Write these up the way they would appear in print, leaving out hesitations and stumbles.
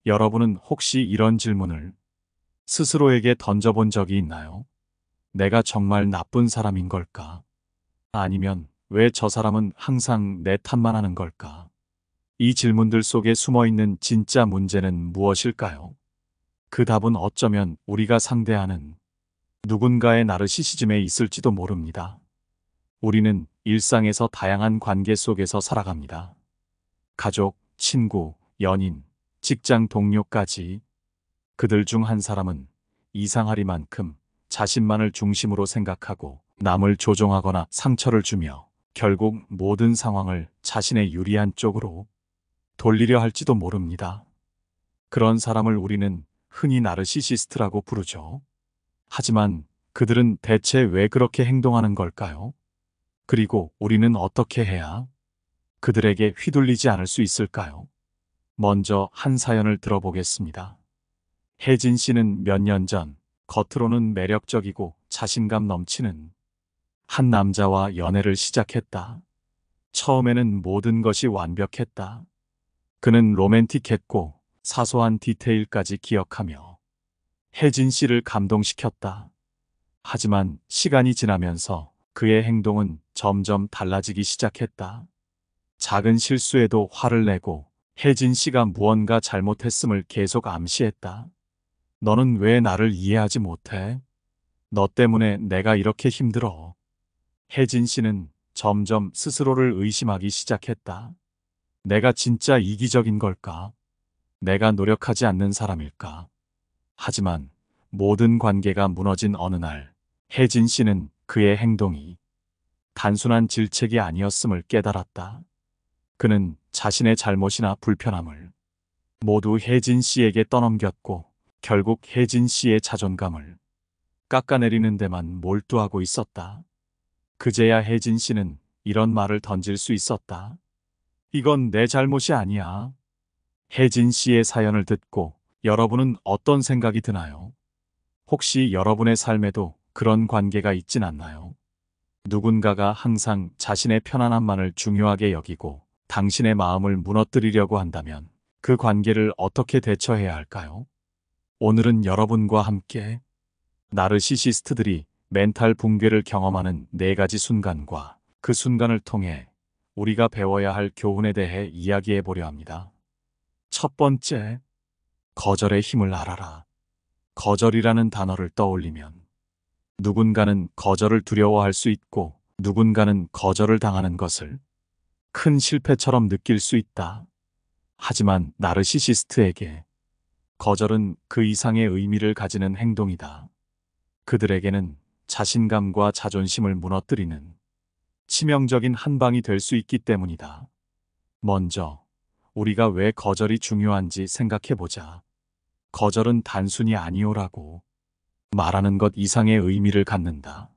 여러분은 혹시 이런 질문을 스스로에게 던져본 적이 있나요? 내가 정말 나쁜 사람인 걸까? 아니면 왜 저 사람은 항상 내 탓만 하는 걸까? 이 질문들 속에 숨어 있는 진짜 문제는 무엇일까요? 그 답은 어쩌면 우리가 상대하는 누군가의 나르시시즘에 있을지도 모릅니다. 우리는 일상에서 다양한 관계 속에서 살아갑니다. 가족, 친구, 연인, 직장 동료까지 그들 중 한 사람은 이상하리만큼 자신만을 중심으로 생각하고 남을 조종하거나 상처를 주며 결국 모든 상황을 자신의 유리한 쪽으로 돌리려 할지도 모릅니다. 그런 사람을 우리는 흔히 나르시시스트라고 부르죠. 하지만 그들은 대체 왜 그렇게 행동하는 걸까요? 그리고 우리는 어떻게 해야 그들에게 휘둘리지 않을 수 있을까요? 먼저 한 사연을 들어보겠습니다. 혜진 씨는 몇 년 전 겉으로는 매력적이고 자신감 넘치는 한 남자와 연애를 시작했다. 처음에는 모든 것이 완벽했다. 그는 로맨틱했고 사소한 디테일까지 기억하며 혜진 씨를 감동시켰다. 하지만 시간이 지나면서 그의 행동은 점점 달라지기 시작했다. 작은 실수에도 화를 내고 혜진 씨가 무언가 잘못했음을 계속 암시했다. 너는 왜 나를 이해하지 못해? 너 때문에 내가 이렇게 힘들어. 혜진 씨는 점점 스스로를 의심하기 시작했다. 내가 진짜 이기적인 걸까? 내가 노력하지 않는 사람일까? 하지만 모든 관계가 무너진 어느 날, 혜진 씨는 그의 행동이 단순한 질책이 아니었음을 깨달았다. 그는 자신의 잘못이나 불편함을 모두 혜진 씨에게 떠넘겼고 결국 혜진 씨의 자존감을 깎아내리는 데만 몰두하고 있었다. 그제야 혜진 씨는 이런 말을 던질 수 있었다. 이건 내 잘못이 아니야. 혜진 씨의 사연을 듣고 여러분은 어떤 생각이 드나요? 혹시 여러분의 삶에도 그런 관계가 있진 않나요? 누군가가 항상 자신의 편안함만을 중요하게 여기고 당신의 마음을 무너뜨리려고 한다면 그 관계를 어떻게 대처해야 할까요? 오늘은 여러분과 함께 나르시시스트들이 멘탈 붕괴를 경험하는 4가지 순간과 그 순간을 통해 우리가 배워야 할 교훈에 대해 이야기해 보려 합니다. 첫 번째, 거절의 힘을 알아라. 거절이라는 단어를 떠올리면 누군가는 거절을 두려워할 수 있고 누군가는 거절을 당하는 것을 큰 실패처럼 느낄 수 있다. 하지만 나르시시스트에게 거절은 그 이상의 의미를 가지는 행동이다. 그들에게는 자신감과 자존심을 무너뜨리는 치명적인 한 방이 될 수 있기 때문이다. 먼저 우리가 왜 거절이 중요한지 생각해 보자. 거절은 단순히 아니오라고 말하는 것 이상의 의미를 갖는다.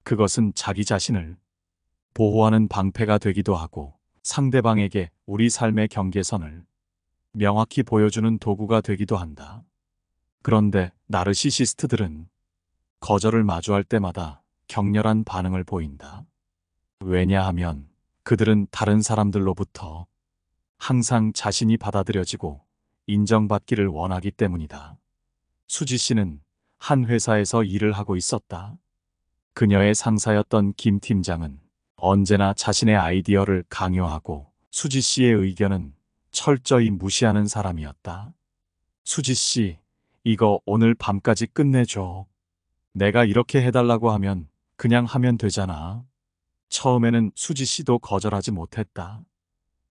그것은 자기 자신을 보호하는 방패가 되기도 하고 상대방에게 우리 삶의 경계선을 명확히 보여주는 도구가 되기도 한다. 그런데 나르시시스트들은 거절을 마주할 때마다 격렬한 반응을 보인다. 왜냐하면 그들은 다른 사람들로부터 항상 자신이 받아들여지고 인정받기를 원하기 때문이다. 수지 씨는 한 회사에서 일을 하고 있었다. 그녀의 상사였던 김 팀장은 언제나 자신의 아이디어를 강요하고 수지 씨의 의견은 철저히 무시하는 사람이었다. 수지 씨, 이거 오늘 밤까지 끝내줘. 내가 이렇게 해달라고 하면 그냥 하면 되잖아. 처음에는 수지 씨도 거절하지 못했다.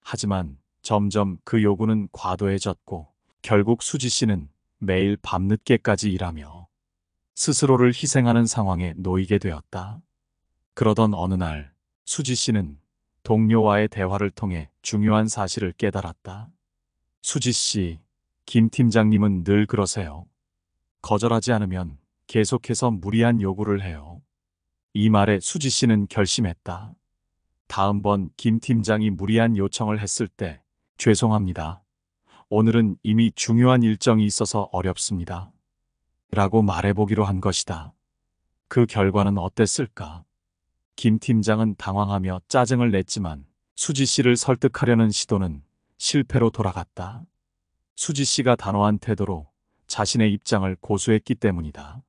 하지만 점점 그 요구는 과도해졌고 결국 수지 씨는 매일 밤늦게까지 일하며 스스로를 희생하는 상황에 놓이게 되었다. 그러던 어느 날 수지 씨는 동료와의 대화를 통해 중요한 사실을 깨달았다. 수지 씨, 김 팀장님은 늘 그러세요. 거절하지 않으면 계속해서 무리한 요구를 해요. 이 말에 수지 씨는 결심했다. 다음번 김 팀장이 무리한 요청을 했을 때 죄송합니다. 오늘은 이미 중요한 일정이 있어서 어렵습니다. 라고 말해보기로 한 것이다. 그 결과는 어땠을까? 김 팀장은 당황하며 짜증을 냈지만 수지 씨를 설득하려는 시도는 실패로 돌아갔다. 수지 씨가 단호한 태도로 자신의 입장을 고수했기 때문이다.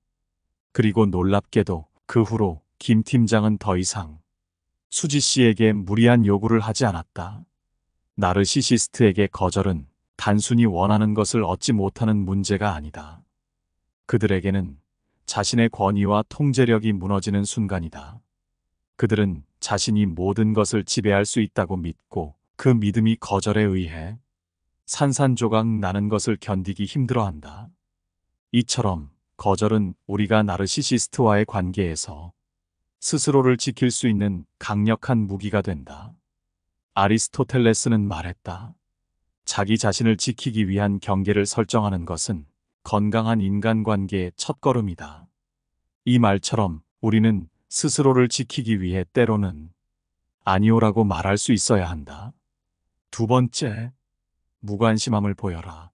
그리고 놀랍게도 그 후로 김 팀장은 더 이상 수지 씨에게 무리한 요구를 하지 않았다. 나르시시스트에게 거절은 단순히 원하는 것을 얻지 못하는 문제가 아니다. 그들에게는 자신의 권위와 통제력이 무너지는 순간이다. 그들은 자신이 모든 것을 지배할 수 있다고 믿고 그 믿음이 거절에 의해 산산조각 나는 것을 견디기 힘들어한다. 이처럼 거절은 우리가 나르시시스트와의 관계에서 스스로를 지킬 수 있는 강력한 무기가 된다. 아리스토텔레스는 말했다. 자기 자신을 지키기 위한 경계를 설정하는 것은 건강한 인간관계의 첫걸음이다. 이 말처럼 우리는 스스로를 지키기 위해 때로는 아니오라고 말할 수 있어야 한다. 두 번째, 무관심함을 보여라.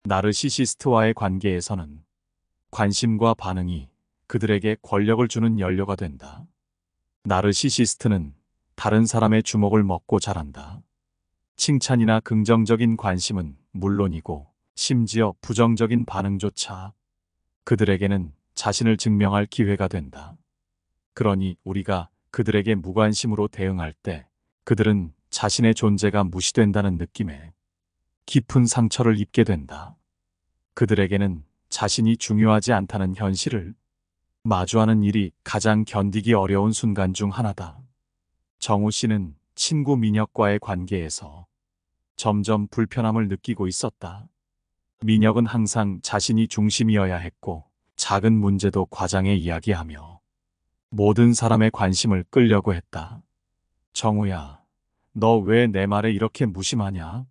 나르시시스트와의 관계에서는 관심과 반응이 그들에게 권력을 주는 연료가 된다. 나르시시스트는 다른 사람의 주목을 먹고 자란다. 칭찬이나 긍정적인 관심은 물론이고 심지어 부정적인 반응조차 그들에게는 자신을 증명할 기회가 된다. 그러니 우리가 그들에게 무관심으로 대응할 때 그들은 자신의 존재가 무시된다는 느낌에 깊은 상처를 입게 된다. 그들에게는 자신이 중요하지 않다는 현실을 마주하는 일이 가장 견디기 어려운 순간 중 하나다. 정우 씨는 친구 민혁과의 관계에서 점점 불편함을 느끼고 있었다. 민혁은 항상 자신이 중심이어야 했고 작은 문제도 과장해 이야기하며 모든 사람의 관심을 끌려고 했다. 정우야, 너 왜 내 말에 이렇게 무심하냐?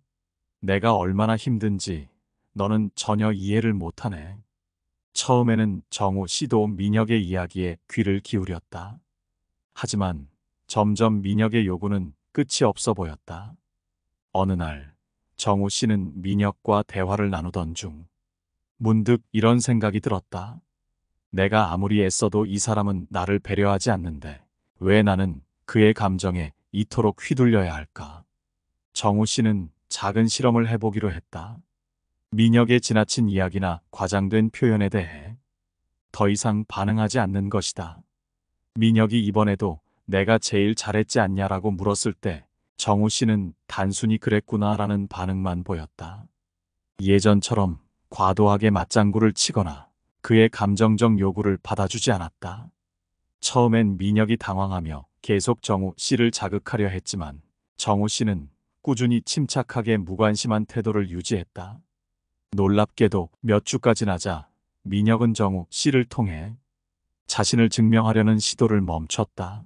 내가 얼마나 힘든지 너는 전혀 이해를 못하네. 처음에는 정우 씨도 민혁의 이야기에 귀를 기울였다. 하지만 점점 민혁의 요구는 끝이 없어 보였다. 어느 날 정우 씨는 민혁과 대화를 나누던 중 문득 이런 생각이 들었다. 내가 아무리 애써도 이 사람은 나를 배려하지 않는데 왜 나는 그의 감정에 이토록 휘둘려야 할까? 정우 씨는 작은 실험을 해보기로 했다. 민혁의 지나친 이야기나 과장된 표현에 대해 더 이상 반응하지 않는 것이다. 민혁이 이번에도 내가 제일 잘했지 않냐라고 물었을 때 정우 씨는 단순히 그랬구나라는 반응만 보였다. 예전처럼 과도하게 맞장구를 치거나 그의 감정적 요구를 받아주지 않았다. 처음엔 민혁이 당황하며 계속 정우 씨를 자극하려 했지만 정우 씨는 꾸준히 침착하게 무관심한 태도를 유지했다. 놀랍게도 몇 주까지 나자 민혁은 정우 씨를 통해 자신을 증명하려는 시도를 멈췄다.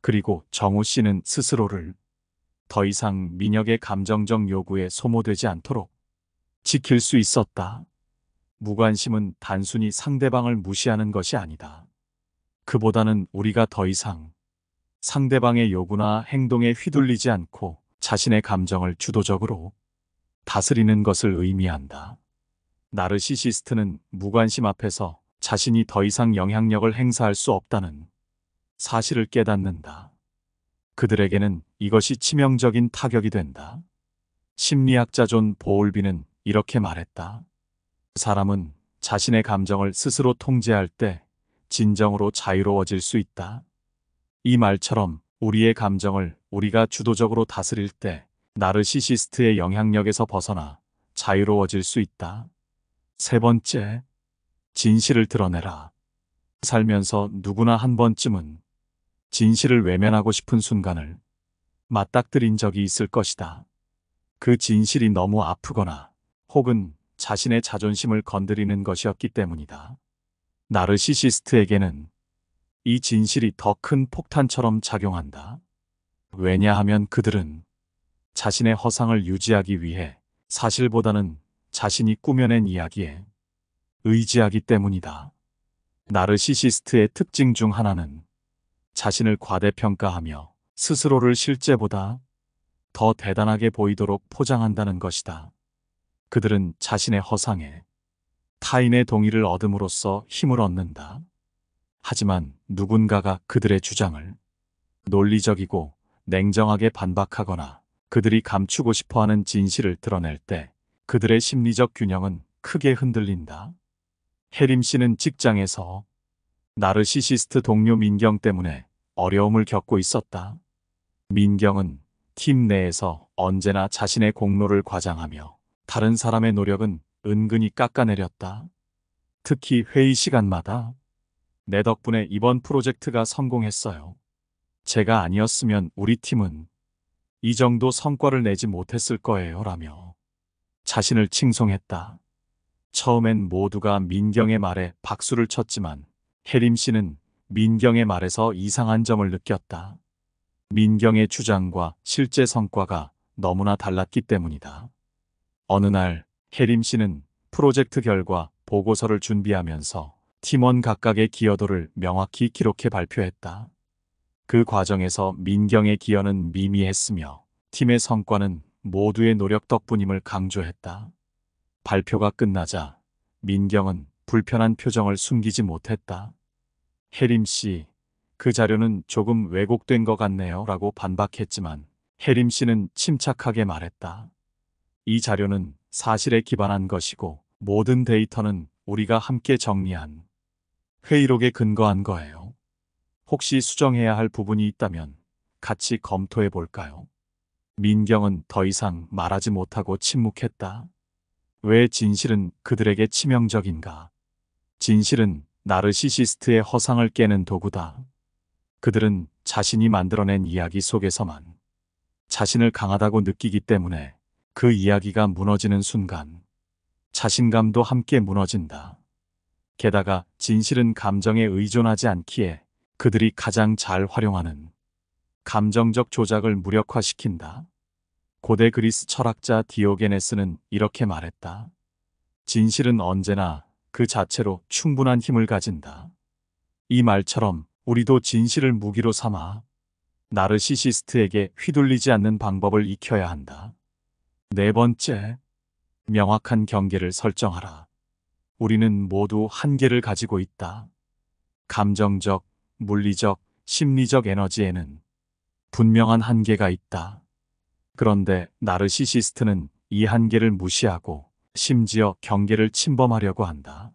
그리고 정우 씨는 스스로를 더 이상 민혁의 감정적 요구에 소모되지 않도록 지킬 수 있었다. 무관심은 단순히 상대방을 무시하는 것이 아니다. 그보다는 우리가 더 이상 상대방의 요구나 행동에 휘둘리지 않고 자신의 감정을 주도적으로 다스리는 것을 의미한다. 나르시시스트는 무관심 앞에서 자신이 더 이상 영향력을 행사할 수 없다는 사실을 깨닫는다. 그들에게는 이것이 치명적인 타격이 된다. 심리학자 존 보울비는 이렇게 말했다. 사람은 자신의 감정을 스스로 통제할 때 진정으로 자유로워질 수 있다. 이 말처럼 우리의 감정을 우리가 주도적으로 다스릴 때 나르시시스트의 영향력에서 벗어나 자유로워질 수 있다. 세 번째, 진실을 드러내라. 살면서 누구나 한 번쯤은 진실을 외면하고 싶은 순간을 맞닥뜨린 적이 있을 것이다. 그 진실이 너무 아프거나 혹은 자신의 자존심을 건드리는 것이었기 때문이다. 나르시시스트에게는 이 진실이 더 큰 폭탄처럼 작용한다. 왜냐하면 그들은 자신의 허상을 유지하기 위해 사실보다는 자신이 꾸며낸 이야기에 의지하기 때문이다. 나르시시스트의 특징 중 하나는 자신을 과대평가하며 스스로를 실제보다 더 대단하게 보이도록 포장한다는 것이다. 그들은 자신의 허상에 타인의 동의를 얻음으로써 힘을 얻는다. 하지만 누군가가 그들의 주장을 논리적이고 냉정하게 반박하거나 그들이 감추고 싶어하는 진실을 드러낼 때 그들의 심리적 균형은 크게 흔들린다. 혜림 씨는 직장에서 나르시시스트 동료 민경 때문에 어려움을 겪고 있었다. 민경은 팀 내에서 언제나 자신의 공로를 과장하며 다른 사람의 노력은 은근히 깎아내렸다. 특히 회의 시간마다 내 덕분에 이번 프로젝트가 성공했어요. 제가 아니었으면 우리 팀은 이 정도 성과를 내지 못했을 거예요. 라며 자신을 칭송했다. 처음엔 모두가 민경의 말에 박수를 쳤지만 혜림 씨는 민경의 말에서 이상한 점을 느꼈다. 민경의 주장과 실제 성과가 너무나 달랐기 때문이다. 어느 날 혜림 씨는 프로젝트 결과 보고서를 준비하면서 팀원 각각의 기여도를 명확히 기록해 발표했다. 그 과정에서 민경의 기여는 미미했으며 팀의 성과는 모두의 노력 덕분임을 강조했다. 발표가 끝나자 민경은 불편한 표정을 숨기지 못했다. 혜림 씨, 그 자료는 조금 왜곡된 것 같네요. 라고 반박했지만 혜림 씨는 침착하게 말했다. 이 자료는 사실에 기반한 것이고 모든 데이터는 우리가 함께 정리한 회의록에 근거한 거예요. 혹시 수정해야 할 부분이 있다면 같이 검토해 볼까요? 민경은 더 이상 말하지 못하고 침묵했다. 왜 진실은 그들에게 치명적인가? 진실은 나르시시스트의 허상을 깨는 도구다. 그들은 자신이 만들어낸 이야기 속에서만 자신을 강하다고 느끼기 때문에 그 이야기가 무너지는 순간 자신감도 함께 무너진다. 게다가 진실은 감정에 의존하지 않기에 그들이 가장 잘 활용하는 감정적 조작을 무력화시킨다. 고대 그리스 철학자 디오게네스는 이렇게 말했다. 진실은 언제나 그 자체로 충분한 힘을 가진다. 이 말처럼 우리도 진실을 무기로 삼아 나르시시스트에게 휘둘리지 않는 방법을 익혀야 한다. 네 번째, 명확한 경계를 설정하라. 우리는 모두 한계를 가지고 있다. 감정적, 물리적, 심리적 에너지에는 분명한 한계가 있다. 그런데 나르시시스트는 이 한계를 무시하고 심지어 경계를 침범하려고 한다.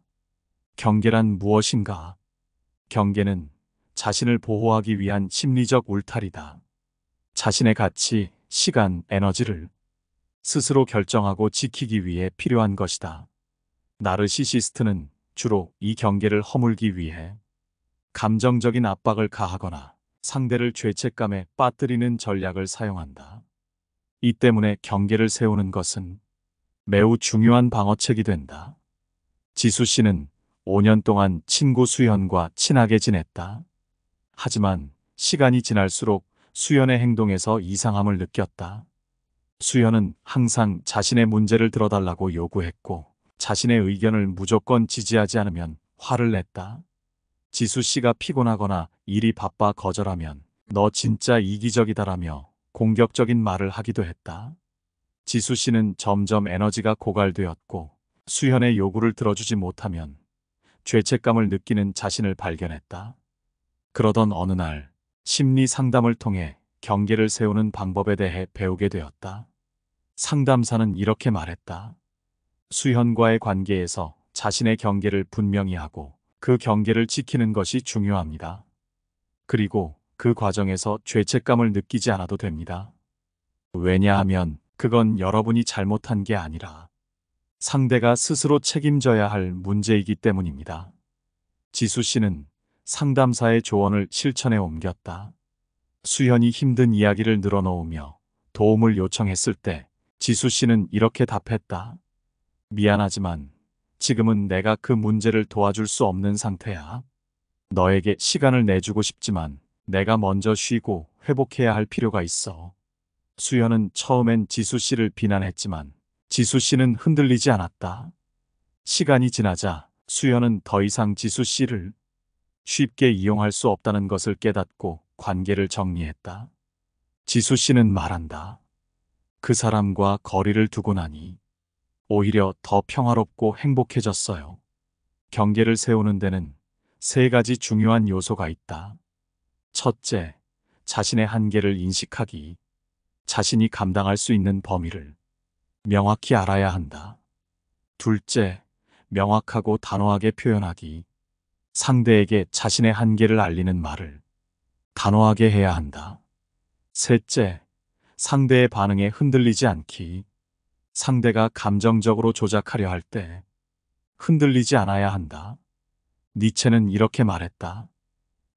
경계란 무엇인가? 경계는 자신을 보호하기 위한 심리적 울타리다. 자신의 가치, 시간, 에너지를 스스로 결정하고 지키기 위해 필요한 것이다. 나르시시스트는 주로 이 경계를 허물기 위해 감정적인 압박을 가하거나 상대를 죄책감에 빠뜨리는 전략을 사용한다. 이 때문에 경계를 세우는 것은 매우 중요한 방어책이 된다. 지수 씨는 5년 동안 친구 수연과 친하게 지냈다. 하지만 시간이 지날수록 수연의 행동에서 이상함을 느꼈다. 수연은 항상 자신의 문제를 들어달라고 요구했고 자신의 의견을 무조건 지지하지 않으면 화를 냈다. 지수 씨가 피곤하거나 일이 바빠 거절하면 너 진짜 이기적이다라며 공격적인 말을 하기도 했다. 지수 씨는 점점 에너지가 고갈되었고 수연의 요구를 들어주지 못하면 죄책감을 느끼는 자신을 발견했다. 그러던 어느 날 심리 상담을 통해 경계를 세우는 방법에 대해 배우게 되었다. 상담사는 이렇게 말했다. 수현과의 관계에서 자신의 경계를 분명히 하고 그 경계를 지키는 것이 중요합니다. 그리고 그 과정에서 죄책감을 느끼지 않아도 됩니다. 왜냐하면 그건 여러분이 잘못한 게 아니라 상대가 스스로 책임져야 할 문제이기 때문입니다. 지수 씨는 상담사의 조언을 실천에 옮겼다. 수현이 힘든 이야기를 늘어놓으며 도움을 요청했을 때 지수 씨는 이렇게 답했다. 미안하지만 지금은 내가 그 문제를 도와줄 수 없는 상태야. 너에게 시간을 내주고 싶지만 내가 먼저 쉬고 회복해야 할 필요가 있어. 수현은 처음엔 지수 씨를 비난했지만 지수 씨는 흔들리지 않았다. 시간이 지나자 수현은 더 이상 지수 씨를 쉽게 이용할 수 없다는 것을 깨닫고 관계를 정리했다. 지수 씨는 말한다. 그 사람과 거리를 두고 나니 오히려 더 평화롭고 행복해졌어요. 경계를 세우는 데는 세 가지 중요한 요소가 있다. 첫째, 자신의 한계를 인식하기. 자신이 감당할 수 있는 범위를 명확히 알아야 한다. 둘째, 명확하고 단호하게 표현하기. 상대에게 자신의 한계를 알리는 말을 단호하게 해야 한다. 셋째, 상대의 반응에 흔들리지 않기. 상대가 감정적으로 조작하려 할 때 흔들리지 않아야 한다. 니체는 이렇게 말했다.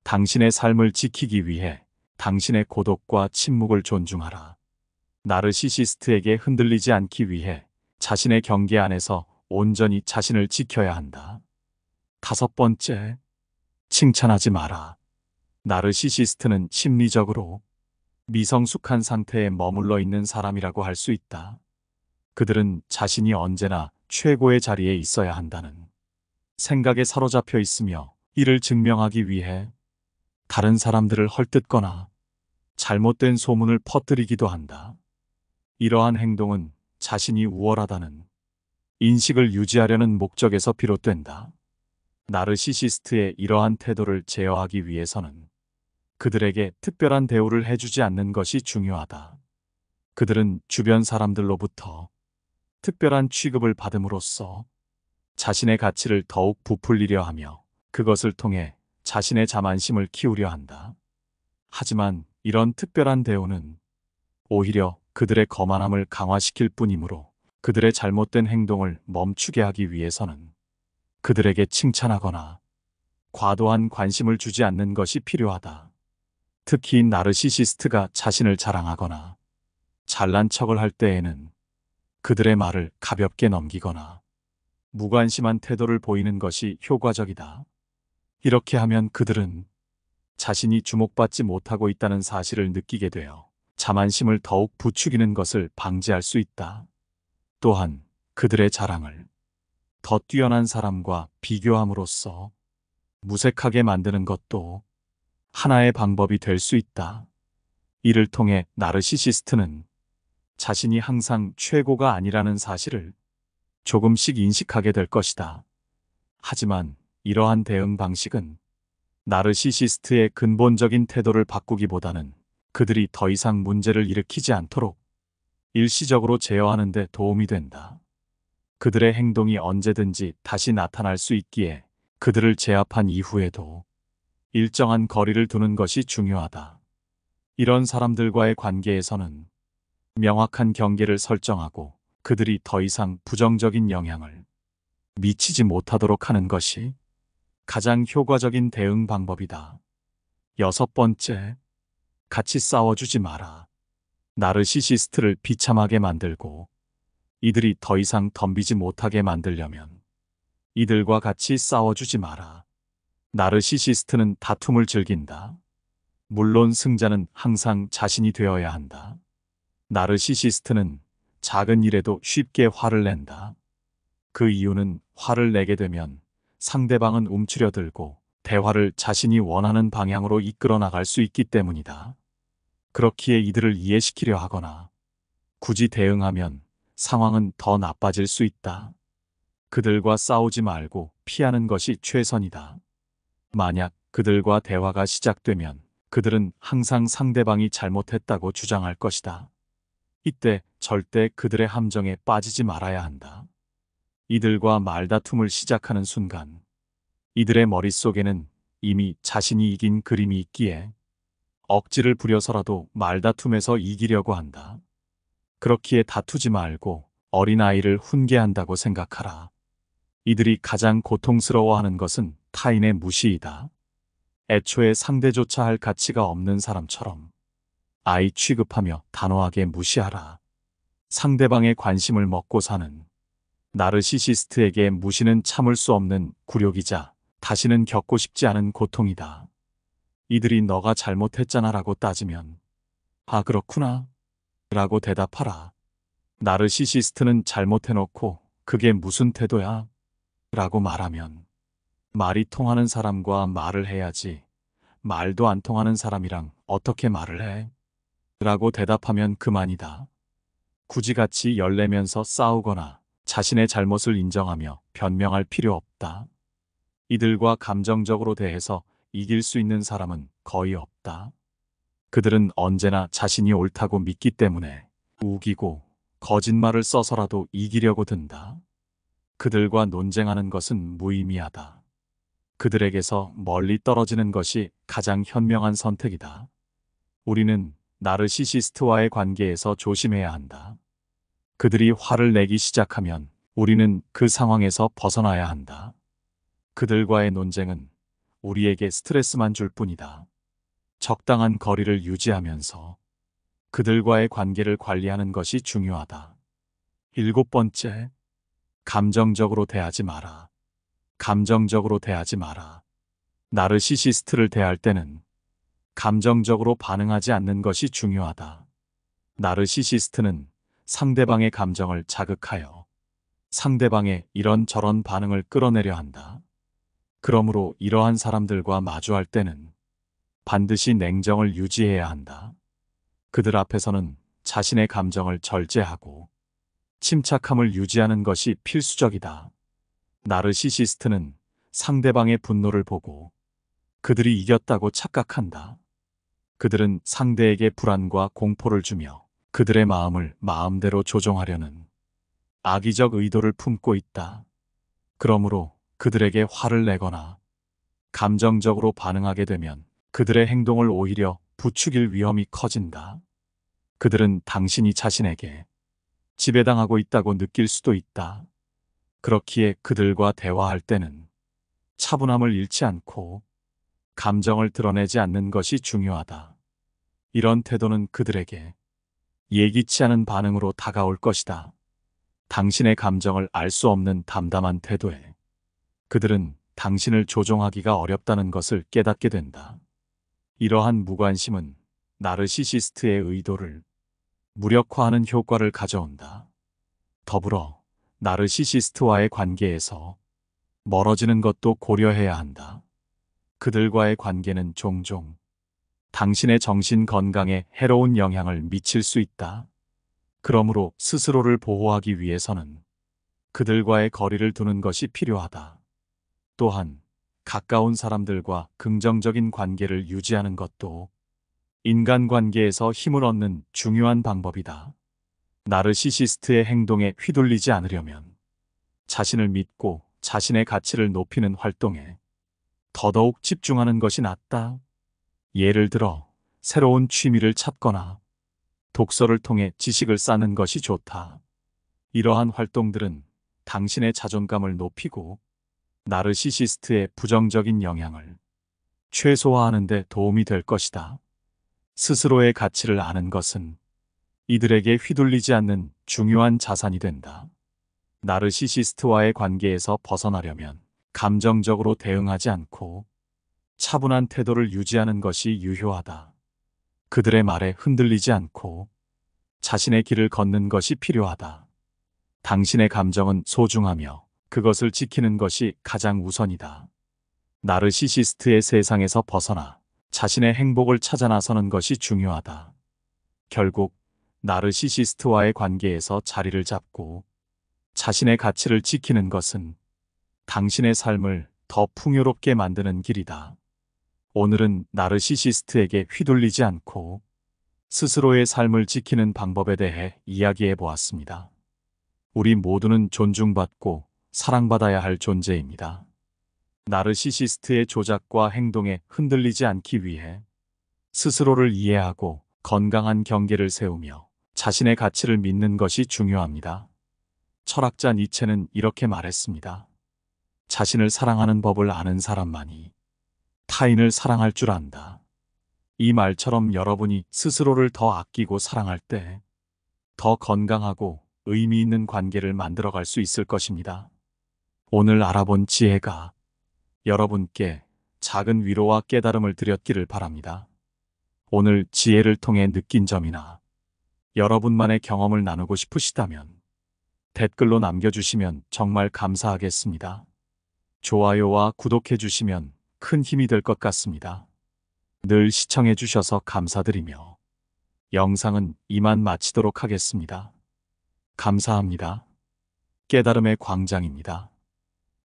당신의 삶을 지키기 위해 당신의 고독과 침묵을 존중하라. 나르시시스트에게 흔들리지 않기 위해 자신의 경계 안에서 온전히 자신을 지켜야 한다. 다섯 번째, 칭찬하지 마라. 나르시시스트는 심리적으로 미성숙한 상태에 머물러 있는 사람이라고 할 수 있다. 그들은 자신이 언제나 최고의 자리에 있어야 한다는 생각에 사로잡혀 있으며 이를 증명하기 위해 다른 사람들을 헐뜯거나 잘못된 소문을 퍼뜨리기도 한다. 이러한 행동은 자신이 우월하다는 인식을 유지하려는 목적에서 비롯된다. 나르시시스트의 이러한 태도를 제어하기 위해서는 그들에게 특별한 대우를 해주지 않는 것이 중요하다. 그들은 주변 사람들로부터 특별한 취급을 받음으로써 자신의 가치를 더욱 부풀리려 하며 그것을 통해 자신의 자만심을 키우려 한다. 하지만 이런 특별한 대우는 오히려 그들의 거만함을 강화시킬 뿐이므로 그들의 잘못된 행동을 멈추게 하기 위해서는 그들에게 칭찬하거나 과도한 관심을 주지 않는 것이 필요하다. 특히 나르시시스트가 자신을 자랑하거나 잘난 척을 할 때에는 그들의 말을 가볍게 넘기거나 무관심한 태도를 보이는 것이 효과적이다. 이렇게 하면 그들은 자신이 주목받지 못하고 있다는 사실을 느끼게 되어 자만심을 더욱 부추기는 것을 방지할 수 있다. 또한 그들의 자랑을 더 뛰어난 사람과 비교함으로써 무색하게 만드는 것도 하나의 방법이 될 수 있다. 이를 통해 나르시시스트는 자신이 항상 최고가 아니라는 사실을 조금씩 인식하게 될 것이다. 하지만 이러한 대응 방식은 나르시시스트의 근본적인 태도를 바꾸기보다는 그들이 더 이상 문제를 일으키지 않도록 일시적으로 제어하는 데 도움이 된다. 그들의 행동이 언제든지 다시 나타날 수 있기에 그들을 제압한 이후에도 일정한 거리를 두는 것이 중요하다. 이런 사람들과의 관계에서는 명확한 경계를 설정하고 그들이 더 이상 부정적인 영향을 미치지 못하도록 하는 것이 가장 효과적인 대응 방법이다. 여섯 번째, 같이 싸워주지 마라. 나르시시스트를 비참하게 만들고 이들이 더 이상 덤비지 못하게 만들려면 이들과 같이 싸워주지 마라. 나르시시스트는 다툼을 즐긴다. 물론 승자는 항상 자신이 되어야 한다. 나르시시스트는 작은 일에도 쉽게 화를 낸다. 그 이유는 화를 내게 되면 상대방은 움츠려들고 대화를 자신이 원하는 방향으로 이끌어 나갈 수 있기 때문이다. 그렇기에 이들을 이해시키려 하거나 굳이 대응하면 상황은 더 나빠질 수 있다. 그들과 싸우지 말고 피하는 것이 최선이다. 만약 그들과 대화가 시작되면 그들은 항상 상대방이 잘못했다고 주장할 것이다. 이때 절대 그들의 함정에 빠지지 말아야 한다. 이들과 말다툼을 시작하는 순간 이들의 머릿속에는 이미 자신이 이긴 그림이 있기에 억지를 부려서라도 말다툼에서 이기려고 한다. 그렇기에 다투지 말고 어린아이를 훈계한다고 생각하라. 이들이 가장 고통스러워하는 것은 타인의 무시이다. 애초에 상대조차 할 가치가 없는 사람처럼 아이 취급하며 단호하게 무시하라. 상대방의 관심을 먹고 사는 나르시시스트에게 무시는 참을 수 없는 굴욕이자 다시는 겪고 싶지 않은 고통이다. 이들이 너가 잘못했잖아 라고 따지면 아 그렇구나 라고 대답하라. 나르시시스트는 잘못해놓고 그게 무슨 태도야? 라고 말하면 말이 통하는 사람과 말을 해야지 말도 안 통하는 사람이랑 어떻게 말을 해? 라고 대답하면 그만이다. 굳이 같이 열내면서 싸우거나 자신의 잘못을 인정하며 변명할 필요 없다. 이들과 감정적으로 대해서 이길 수 있는 사람은 거의 없다. 그들은 언제나 자신이 옳다고 믿기 때문에 우기고 거짓말을 써서라도 이기려고 든다. 그들과 논쟁하는 것은 무의미하다. 그들에게서 멀리 떨어지는 것이 가장 현명한 선택이다. 우리는 나르시시스트와의 관계에서 조심해야 한다. 그들이 화를 내기 시작하면 우리는 그 상황에서 벗어나야 한다. 그들과의 논쟁은 우리에게 스트레스만 줄 뿐이다. 적당한 거리를 유지하면서 그들과의 관계를 관리하는 것이 중요하다. 7번째, 감정적으로 대하지 마라. 감정적으로 대하지 마라. 나르시시스트를 대할 때는 감정적으로 반응하지 않는 것이 중요하다. 나르시시스트는 상대방의 감정을 자극하여 상대방의 이런저런 반응을 끌어내려 한다. 그러므로 이러한 사람들과 마주할 때는 반드시 냉정을 유지해야 한다. 그들 앞에서는 자신의 감정을 절제하고 침착함을 유지하는 것이 필수적이다. 나르시시스트는 상대방의 분노를 보고 그들이 이겼다고 착각한다. 그들은 상대에게 불안과 공포를 주며 그들의 마음을 마음대로 조종하려는 악의적 의도를 품고 있다. 그러므로 그들에게 화를 내거나 감정적으로 반응하게 되면 그들의 행동을 오히려 부추길 위험이 커진다. 그들은 당신이 자신에게 지배당하고 있다고 느낄 수도 있다. 그렇기에 그들과 대화할 때는 차분함을 잃지 않고 감정을 드러내지 않는 것이 중요하다. 이런 태도는 그들에게 예기치 않은 반응으로 다가올 것이다. 당신의 감정을 알 수 없는 담담한 태도에 그들은 당신을 조종하기가 어렵다는 것을 깨닫게 된다. 이러한 무관심은 나르시시스트의 의도를 무력화하는 효과를 가져온다. 더불어 나르시시스트와의 관계에서 멀어지는 것도 고려해야 한다. 그들과의 관계는 종종 당신의 정신 건강에 해로운 영향을 미칠 수 있다. 그러므로 스스로를 보호하기 위해서는 그들과의 거리를 두는 것이 필요하다. 또한 가까운 사람들과 긍정적인 관계를 유지하는 것도 인간관계에서 힘을 얻는 중요한 방법이다. 나르시시스트의 행동에 휘둘리지 않으려면 자신을 믿고 자신의 가치를 높이는 활동에 더더욱 집중하는 것이 낫다. 예를 들어 새로운 취미를 찾거나 독서를 통해 지식을 쌓는 것이 좋다. 이러한 활동들은 당신의 자존감을 높이고 나르시시스트의 부정적인 영향을 최소화하는 데 도움이 될 것이다. 스스로의 가치를 아는 것은 이들에게 휘둘리지 않는 중요한 자산이 된다. 나르시시스트와의 관계에서 벗어나려면 감정적으로 대응하지 않고 차분한 태도를 유지하는 것이 유효하다. 그들의 말에 흔들리지 않고 자신의 길을 걷는 것이 필요하다. 당신의 감정은 소중하며 그것을 지키는 것이 가장 우선이다. 나르시시스트의 세상에서 벗어나 자신의 행복을 찾아 나서는 것이 중요하다. 결국 나르시시스트와의 관계에서 자리를 잡고 자신의 가치를 지키는 것은 당신의 삶을 더 풍요롭게 만드는 길이다. 오늘은 나르시시스트에게 휘둘리지 않고 스스로의 삶을 지키는 방법에 대해 이야기해 보았습니다. 우리 모두는 존중받고 사랑받아야 할 존재입니다. 나르시시스트의 조작과 행동에 흔들리지 않기 위해 스스로를 이해하고 건강한 경계를 세우며 자신의 가치를 믿는 것이 중요합니다. 철학자 니체는 이렇게 말했습니다. 자신을 사랑하는 법을 아는 사람만이 타인을 사랑할 줄 안다. 이 말처럼 여러분이 스스로를 더 아끼고 사랑할 때 더 건강하고 의미 있는 관계를 만들어갈 수 있을 것입니다. 오늘 알아본 지혜가 여러분께 작은 위로와 깨달음을 드렸기를 바랍니다. 오늘 지혜를 통해 느낀 점이나 여러분만의 경험을 나누고 싶으시다면 댓글로 남겨주시면 정말 감사하겠습니다. 좋아요와 구독해 주시면 큰 힘이 될 것 같습니다. 늘 시청해 주셔서 감사드리며 영상은 이만 마치도록 하겠습니다. 감사합니다. 깨달음의 광장입니다.